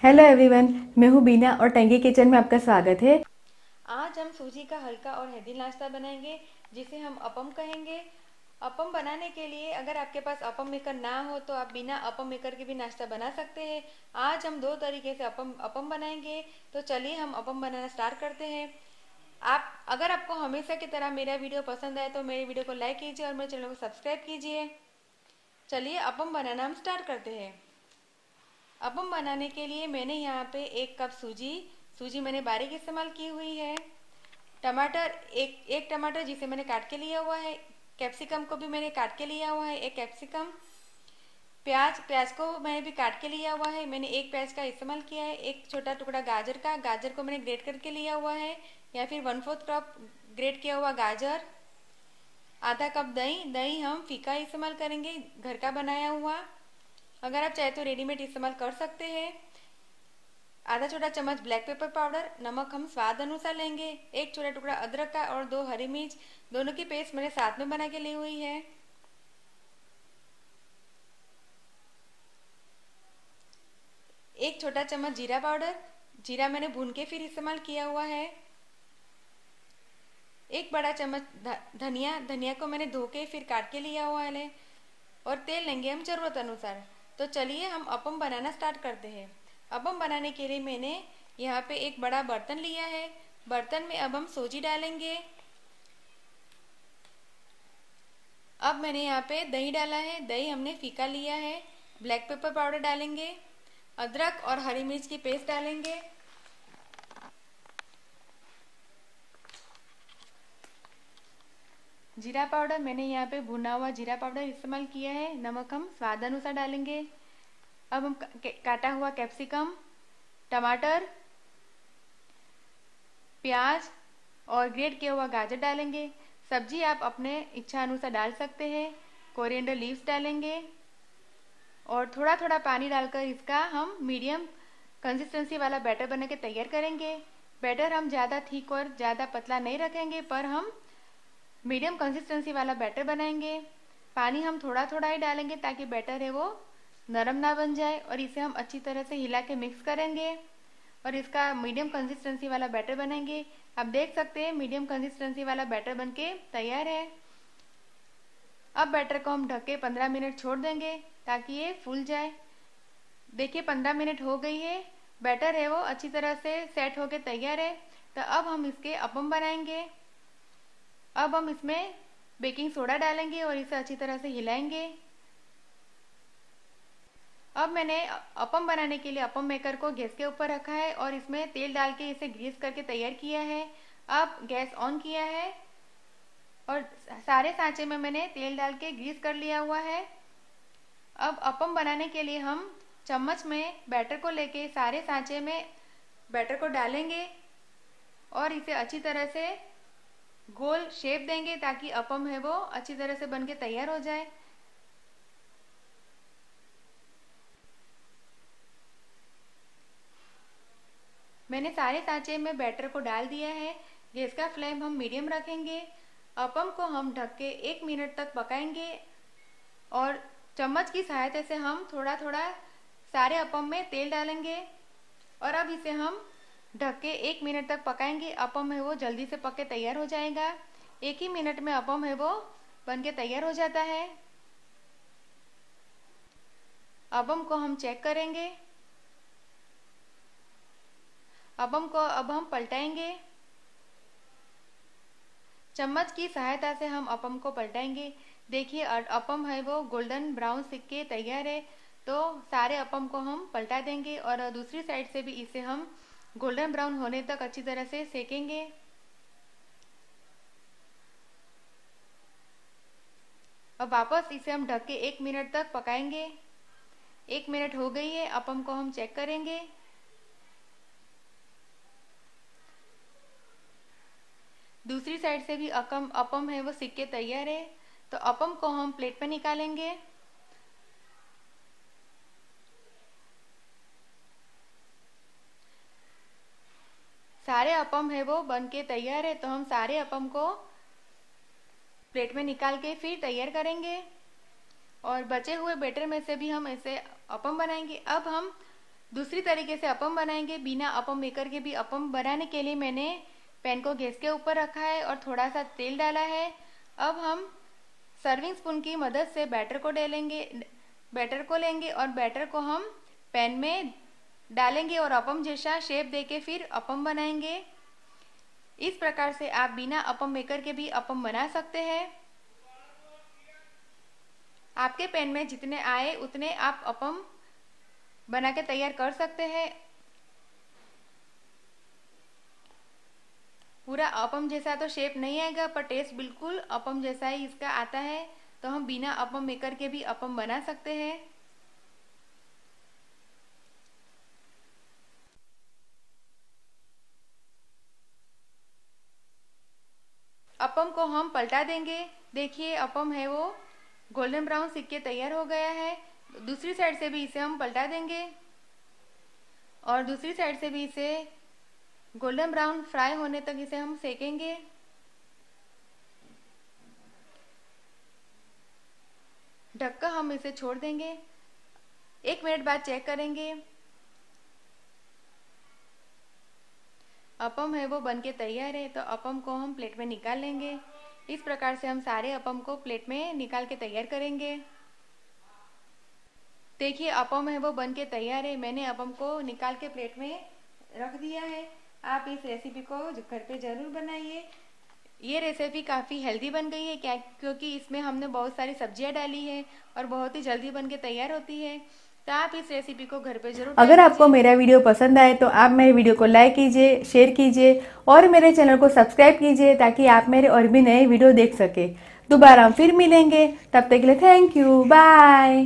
Hello everyone, मैं हूँ बीना और टंगी किचन में आपका स्वागत है। आज हम सूजी का हल्का और हेल्दी नाश्ता बनाएंगे जिसे हम अपम कहेंगे। अपम बनाने के लिए अगर आपके पास अपम मेकर ना हो तो आप बिना अपम मेकर के भी नाश्ता बना सकते हैं। आज हम दो तरीके से अपम अपम बनाएंगे। तो चलिए हम अपम बनाना स्टार्ट करते हैं। आप अगर आपको हमेशा की तरह मेरा वीडियो पसंद आए तो मेरे वीडियो को लाइक कीजिए और मेरे चैनल को सब्सक्राइब कीजिए। चलिए अपम बनाना हम स्टार्ट करते हैं। अपम बनाने के लिए मैंने यहाँ पे 1 कप सूजी सूजी मैंने बारीक इस्तेमाल की हुई है। टमाटर एक टमाटर जिसे मैंने काट के लिया हुआ है। कैप्सिकम को भी मैंने काट के लिया हुआ है, 1 कैप्सिकम। प्याज को मैंने भी काट के लिया हुआ है, मैंने 1 प्याज का इस्तेमाल किया है। एक छोटा टुकड़ा गाजर को मैंने ग्रेट करके लिया हुआ है, या फिर 1/4 कप ग्रेट किया हुआ गाजर। आधा कप दही दही हम फीका इस्तेमाल करेंगे, घर का बनाया हुआ। अगर आप चाहे तो रेडीमेड इस्तेमाल कर सकते हैं। आधा छोटा चम्मच ब्लैक पेपर पाउडर। नमक हम स्वाद अनुसार लेंगे। एक छोटा टुकड़ा अदरक का और 2 हरी मिर्च, दोनों की पेस्ट मैंने साथ में बना के ली हुई है। एक छोटा चम्मच जीरा पाउडर, जीरा मैंने भून के फिर इस्तेमाल किया हुआ है। एक बड़ा चम्मच धनिया धनिया को मैंने धो के फिर काट के लिया हुआ है। और तेल लेंगे हम ज़रूरत अनुसार। तो चलिए हम अपम बनाना स्टार्ट करते हैं। अपम बनाने के लिए मैंने यहाँ पे एक बड़ा बर्तन लिया है। बर्तन में अब हम सूजी डालेंगे। अब मैंने यहाँ पे दही डाला है, दही हमने फीका लिया है। ब्लैक पेपर पाउडर डालेंगे, अदरक और हरी मिर्च की पेस्ट डालेंगे, जीरा पाउडर मैंने यहाँ पे भुना हुआ जीरा पाउडर इस्तेमाल किया है। नमक हम स्वाद अनुसार डालेंगे। अब हम काटा हुआ कैप्सिकम, टमाटर, प्याज और ग्रेट किया हुआ गाजर डालेंगे। सब्जी आप अपने इच्छा अनुसार डाल सकते हैं। कोरिएंडर लीव्स डालेंगे और थोड़ा थोड़ा पानी डालकर इसका हम मीडियम कंसिस्टेंसी वाला बैटर बना के तैयार करेंगे। बैटर हम ज़्यादा थिक और ज़्यादा पतला नहीं रखेंगे, पर हम मीडियम कंसिस्टेंसी वाला बैटर बनाएंगे। पानी हम थोड़ा थोड़ा ही डालेंगे ताकि बैटर है वो नरम ना बन जाए। और इसे हम अच्छी तरह से हिला के मिक्स करेंगे और इसका मीडियम कंसिस्टेंसी वाला बैटर बनाएंगे। आप देख सकते हैं मीडियम कंसिस्टेंसी वाला बैटर बनके तैयार है। अब बैटर को हम ढक के 15 मिनट छोड़ देंगे ताकि ये फूल जाए। देखिए 15 मिनट हो गई है, बैटर है वो अच्छी तरह से सेट होके तैयार है। तो अब हम इसके अपम बनाएंगे। अब हम इसमें बेकिंग सोडा डालेंगे और इसे अच्छी तरह से हिलाएंगे। अब मैंने अपम बनाने के लिए अपम मेकर को गैस के ऊपर रखा है और इसमें तेल डाल के इसे ग्रीस करके तैयार किया है। अब गैस ऑन किया है और सारे सांचे में मैंने तेल डाल के ग्रीस कर लिया हुआ है। अब अपम बनाने के लिए हम चम्मच में बैटर को लेके सारे सांचे में बैटर को डालेंगे और इसे अच्छी तरह से गोल शेप देंगे ताकि अपम है वो अच्छी तरह से बनके तैयार हो जाए। मैंने सारे सांचे में बैटर को डाल दिया है। गैस का फ्लेम हम मीडियम रखेंगे। अपम को हम ढक के 1 मिनट तक पकाएंगे और चम्मच की सहायता से हम थोड़ा थोड़ा सारे अपम में तेल डालेंगे और अब इसे हम ढक के 1 मिनट तक पकाएंगे। अपम है वो जल्दी से पक के तैयार हो जाएगा। 1 ही मिनट में अपम है वो बन के तैयार हो जाता है। अपम को हम चेक करेंगे। अपम को अब हम पलटाएंगे। चम्मच की सहायता से हम अपम को पलटाएंगे। देखिए अपम है वो गोल्डन ब्राउन सिक के तैयार है। तो सारे अपम को हम पलटा देंगे और दूसरी साइड से भी इसे हम गोल्डन ब्राउन होने तक अच्छी तरह से सेकेंगे। अब वापस इसे हम ढक के 1 मिनट तक पकाएंगे। 1 मिनट हो गई है, अपम को हम चेक करेंगे। दूसरी साइड से भी अपम है वो सिक के तैयार है। तो अपम को हम प्लेट पे निकालेंगे। सारे अपम है वो बन के तैयार है। तो हम सारे अपम को प्लेट में निकाल के फिर तैयार करेंगे और बचे हुए बैटर में से भी हम ऐसे अपम बनाएंगे। अब हम दूसरी तरीके से अपम बनाएंगे बिना अपम मेकर के भी। अपम बनाने के लिए मैंने पैन को गैस के ऊपर रखा है और थोड़ा सा तेल डाला है। अब हम सर्विंग स्पून की मदद से बैटर को लेंगे और बैटर को हम पैन में डालेंगे और अपम जैसा शेप देके फिर अपम बनाएंगे। इस प्रकार से आप बिना अपम मेकर के भी अपम बना सकते हैं। आपके पैन में जितने आए उतने आप अपम बना के तैयार कर सकते हैं। पूरा अपम जैसा तो शेप नहीं आएगा, पर टेस्ट बिल्कुल अपम जैसा ही इसका आता है। तो हम बिना अपम मेकर के भी अपम बना सकते हैं। अपम को हम पलटा देंगे। देखिए अपम है वो गोल्डन ब्राउन सिक के तैयार हो गया है। दूसरी साइड से भी इसे हम पलटा देंगे और दूसरी साइड से भी इसे गोल्डन ब्राउन फ्राई होने तक इसे हम सेकेंगे। ढककर हम इसे छोड़ देंगे। 1 मिनट बाद चेक करेंगे। अपम है वो बनके तैयार है। तो अपम को हम प्लेट में निकाल लेंगे। इस प्रकार से हम सारे अपम को प्लेट में निकाल के तैयार करेंगे। देखिए अपम है वो बनके तैयार है। मैंने अपम को निकाल के प्लेट में रख दिया है। आप इस रेसिपी को घर पे जरूर बनाइए। ये रेसिपी काफ़ी हेल्दी बन गई है क्योंकि इसमें हमने बहुत सारी सब्जियां डाली है और बहुत ही जल्दी बन के तैयार होती है। तो आप इस रेसिपी को घर पे जरूर अगर आपको मेरा वीडियो पसंद आए तो आप मेरे वीडियो को लाइक कीजिए, शेयर कीजिए और मेरे चैनल को सब्सक्राइब कीजिए ताकि आप मेरे और भी नए वीडियो देख सके। दोबारा हम फिर मिलेंगे, तब तक के लिए थैंक यू, बाय।